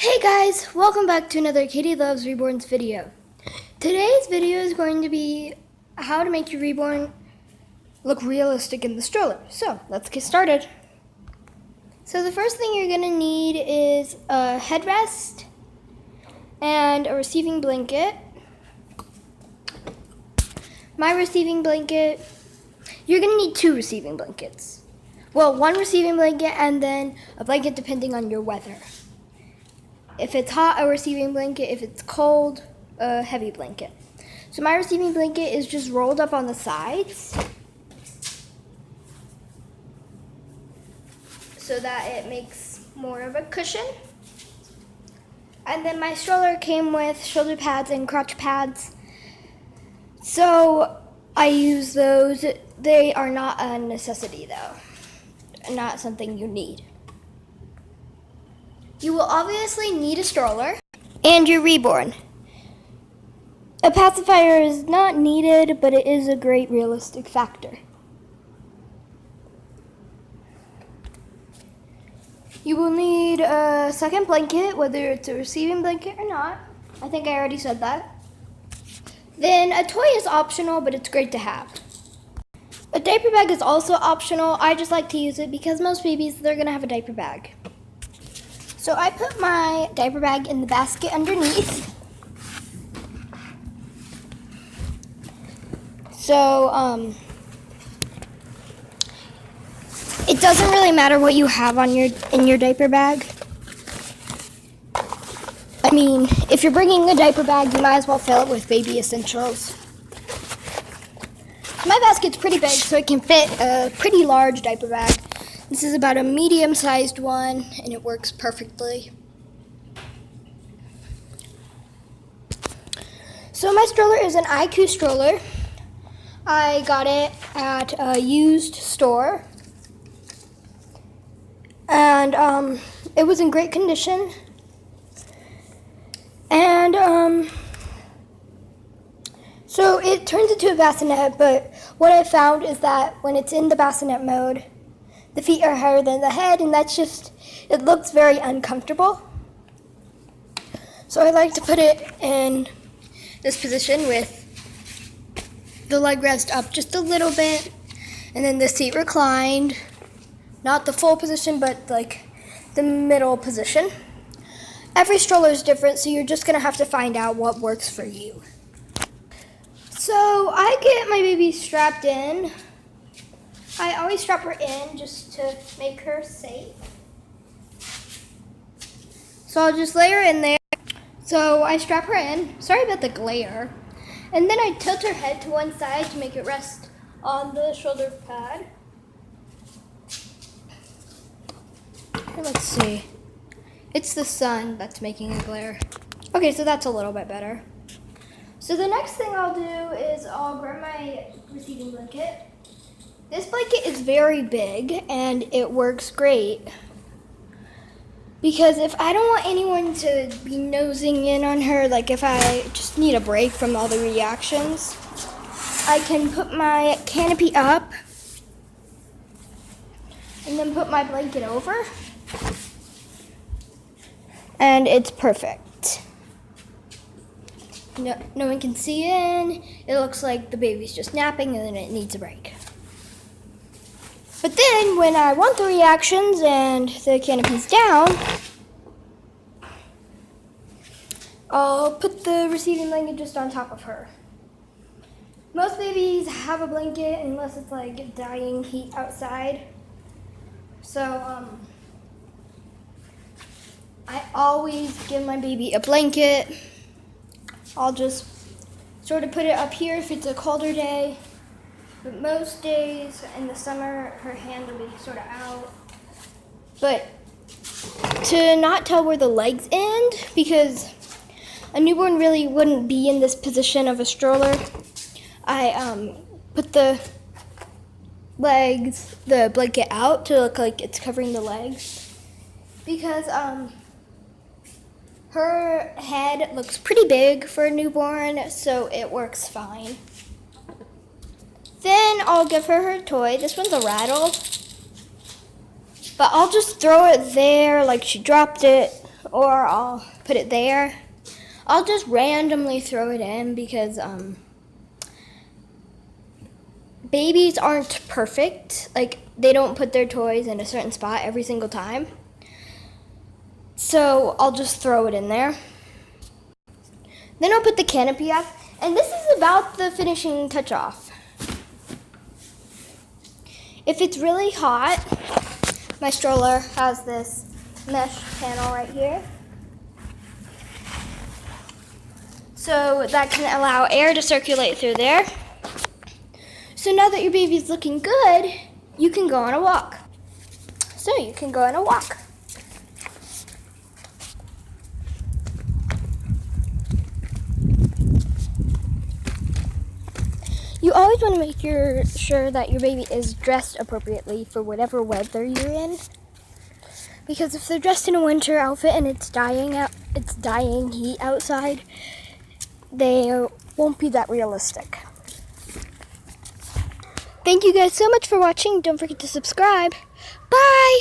Hey guys, welcome back to another Katie Loves Reborn's video. Today's video is going to be how to make your Reborn look realistic in the stroller. So let's get started. So the first thing you're going to need is a headrest and a receiving blanket. My receiving blanket, you're going to need two receiving blankets. Well, one receiving blanket and then a blanket depending on your weather. If it's hot, a receiving blanket. If it's cold, a heavy blanket. So my receiving blanket is just rolled up on the sides so that it makes more of a cushion. And then my stroller came with shoulder pads and crotch pads. So I use those. They are not a necessity though, not something you need. You will obviously need a stroller and your Reborn. A pacifier is not needed, but it is a great realistic factor. You will need a second blanket, whether it's a receiving blanket or not. I think I already said that. Then a toy is optional, but it's great to have. A diaper bag is also optional. I just like to use it because most babies, they're gonna have a diaper bag. So I put my diaper bag in the basket underneath. So it doesn't really matter what you have on in your diaper bag. I mean, if you're bringing a diaper bag, you might as well fill it with baby essentials. My basket's pretty big, so it can fit a pretty large diaper bag. This is about a medium-sized one, and it works perfectly. So my stroller is an IQ stroller. I got it at a used store, and it was in great condition. And so it turns into a bassinet, but what I found is that when it's in the bassinet mode, the feet are higher than the head, and it looks very uncomfortable. So I like to put it in this position with the leg rest up just a little bit, and then the seat reclined. Not the full position, but like the middle position. Every stroller is different, so you're just gonna have to find out what works for you. So I get my baby strapped in. I always strap her in just to make her safe. So I'll just lay her in there. So I strap her in. Sorry about the glare. And then I tilt her head to one side to make it rest on the shoulder pad. Here, let's see. It's the sun that's making a glare. Okay, so that's a little bit better. So the next thing I'll do is I'll grab my receiving blanket. This blanket is very big and it works great because if I don't want anyone to be nosing in on her, like if I just need a break from all the reactions, I can put my canopy up and then put my blanket over, and it's perfect. No one can see in. It looks like the baby's just napping and then it needs a break. But then, when I want the reactions and the canopy's down, I'll put the receiving blanket just on top of her. Most babies have a blanket unless it's like dying heat outside. So, I always give my baby a blanket. I'll just sort of put it up here if it's a colder day. But most days in the summer, her hand will be sort of out. But to not tell where the legs end, because a newborn really wouldn't be in this position of a stroller, I put the blanket out to look like it's covering the legs. Because her head looks pretty big for a newborn, so it works fine. Then I'll give her toy. This one's a rattle. But I'll just throw it there like she dropped it or I'll put it there. I'll just randomly throw it in because babies aren't perfect. Like, they don't put their toys in a certain spot every single time. So I'll just throw it in there. Then I'll put the canopy up, and this is about the finishing touch off. If it's really hot, my stroller has this mesh panel right here. So that can allow air to circulate through there. So now that your baby's looking good, you can go on a walk. So you can go on a walk. You always want to make sure that your baby is dressed appropriately for whatever weather you're in. Because if they're dressed in a winter outfit and it's dying heat outside, they won't be that realistic. Thank you guys so much for watching. Don't forget to subscribe. Bye!